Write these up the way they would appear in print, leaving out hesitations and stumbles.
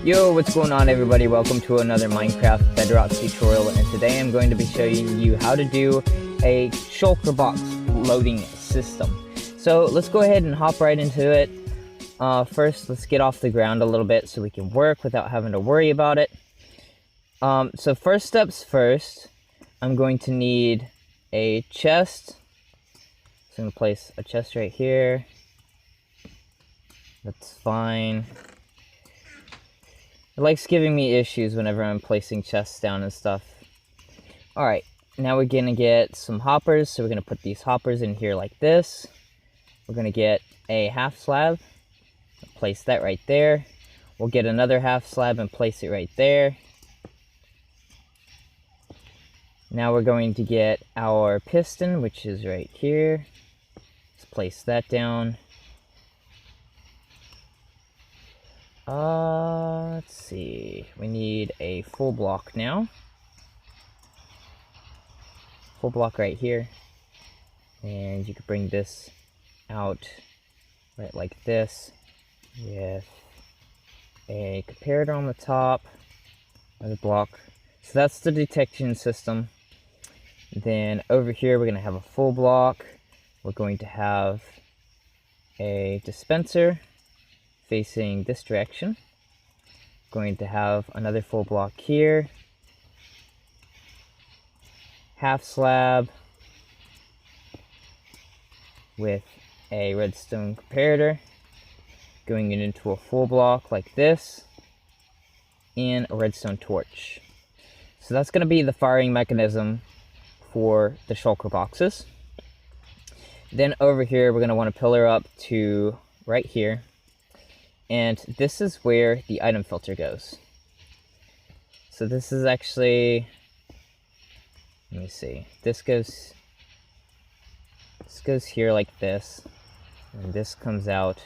Yo, what's going on everybody? Welcome to another Minecraft Bedrock tutorial, and today I'm going to be showing you how to do a shulker box loading system. So let's go ahead and hop right into it. First, let's get off the ground a little bit so we can work without having to worry about it. So first steps first, I'm going to need a chest. So I'm going to place a chest right here. That's fine. It likes giving me issues whenever I'm placing chests down and stuff. Alright, now we're going to get some hoppers. So we're going to put these hoppers in here like this. We're going to get a half slab. Place that right there. We'll get another half slab and place it right there. Now we're going to get our piston, which is right here. Let's place that down. Let's see. We need a full block now. Full block right here. And you could bring this out right like this with a comparator on the top of the block. So that's the detection system. Then over here we're going to have a full block. We're going to have a dispenser facing this direction. Going to have another full block here. Half slab with a redstone comparator. Going into a full block like this. And a redstone torch. So that's going to be the firing mechanism for the shulker boxes. Then over here we're going to want to pillar up to right here. And this is where the item filter goes. So this is actually, let me see, this goes here like this, and this comes out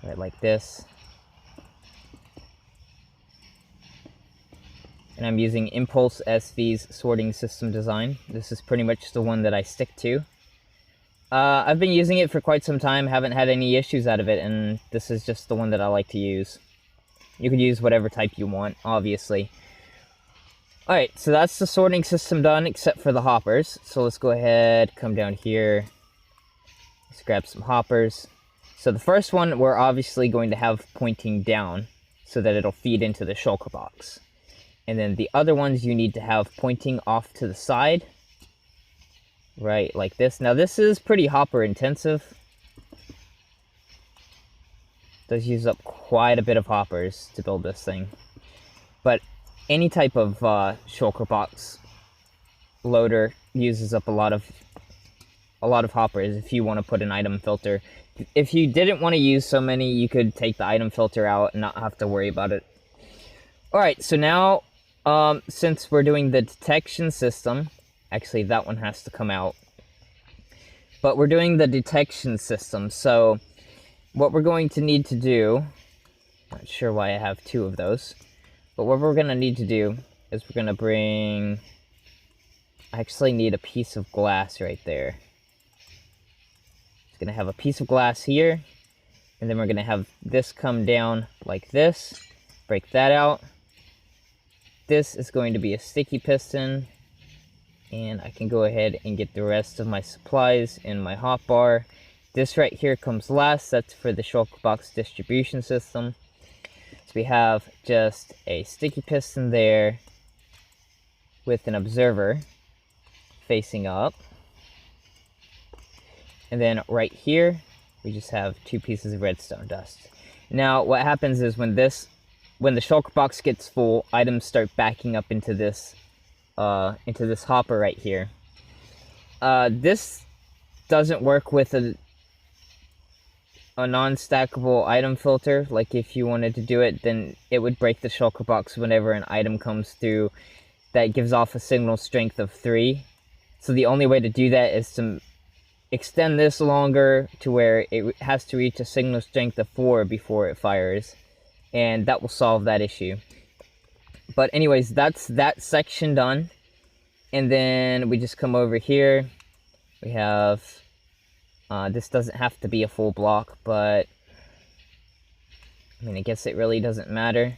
right like this. And I'm using Impulse SV's sorting system design. This is pretty much the one that I stick to. I've been using it for quite some time, haven't had any issues out of it, and this is just the one that I like to use. You could use whatever type you want, obviously. Alright, so that's the sorting system done, except for the hoppers. So let's go ahead, come down here. Let's grab some hoppers. So the first one we're obviously going to have pointing down, so that it'll feed into the shulker box. And then the other ones you need to have pointing off to the side. Right, like this. Now this is pretty hopper intensive. Does use up quite a bit of hoppers to build this thing. But any type of shulker box loader uses up a lot of hoppers if you want to put an item filter. If you didn't want to use so many, you could take the item filter out and not have to worry about it. Alright, so now since we're doing the detection system, actually, that one has to come out. But we're doing the detection system. So what we're going to need to do, not sure why I have two of those, but what we're going to need to do is we're going to bring, I actually need a piece of glass right there. It's going to have a piece of glass here, and then we're going to have this come down like this, break that out. This is going to be a sticky piston. And I can go ahead and get the rest of my supplies in my hotbar. This right here comes last. That's for the shulker box distribution system. So we have just a sticky piston there with an observer facing up. And then right here, we just have two pieces of redstone dust. Now, what happens is when the shulker box gets full, items start backing up into this hopper right here. This doesn't work with a non-stackable item filter. Like if you wanted to do it, then it would break the shulker box whenever an item comes through that gives off a signal strength of 3. So the only way to do that is to extend this longer to where it has to reach a signal strength of 4 before it fires, and that will solve that issue. But anyways, that's that section done. And then we just come over here. We have, this doesn't have to be a full block, but I mean, I guess it really doesn't matter.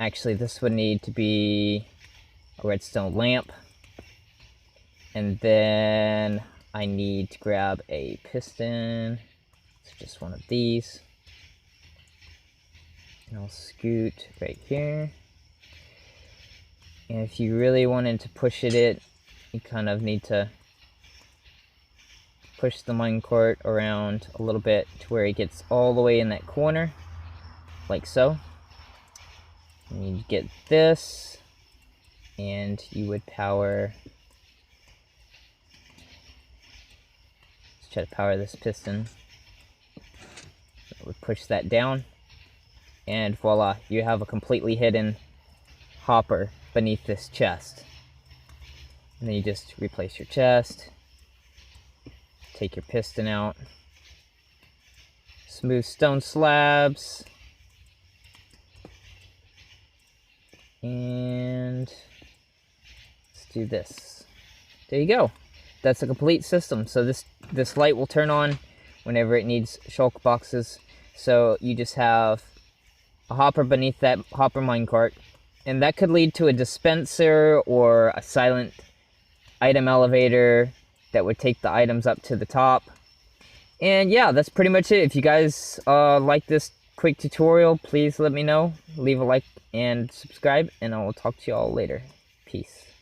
Actually, this would need to be a redstone lamp. And then I need to grab a piston. It's just one of these. And I'll scoot right here. And if you really wanted to push it, you kind of need to push the minecart around a little bit to where it gets all the way in that corner, like so. And you get this, and you would power. Let's try to power this piston. It would push that down, and voila, you have a completely hidden hopper beneath this chest. And then you just replace your chest, take your piston out, smooth stone slabs, and let's do this. There you go. That's a complete system. So this light will turn on whenever it needs shulker boxes. So you just have a hopper beneath that hopper minecart, and that could lead to a dispenser or a silent item elevator that would take the items up to the top. And yeah, that's pretty much it. If you guys like this quick tutorial, please let me know. Leave a like and subscribe, and I will talk to you all later. Peace.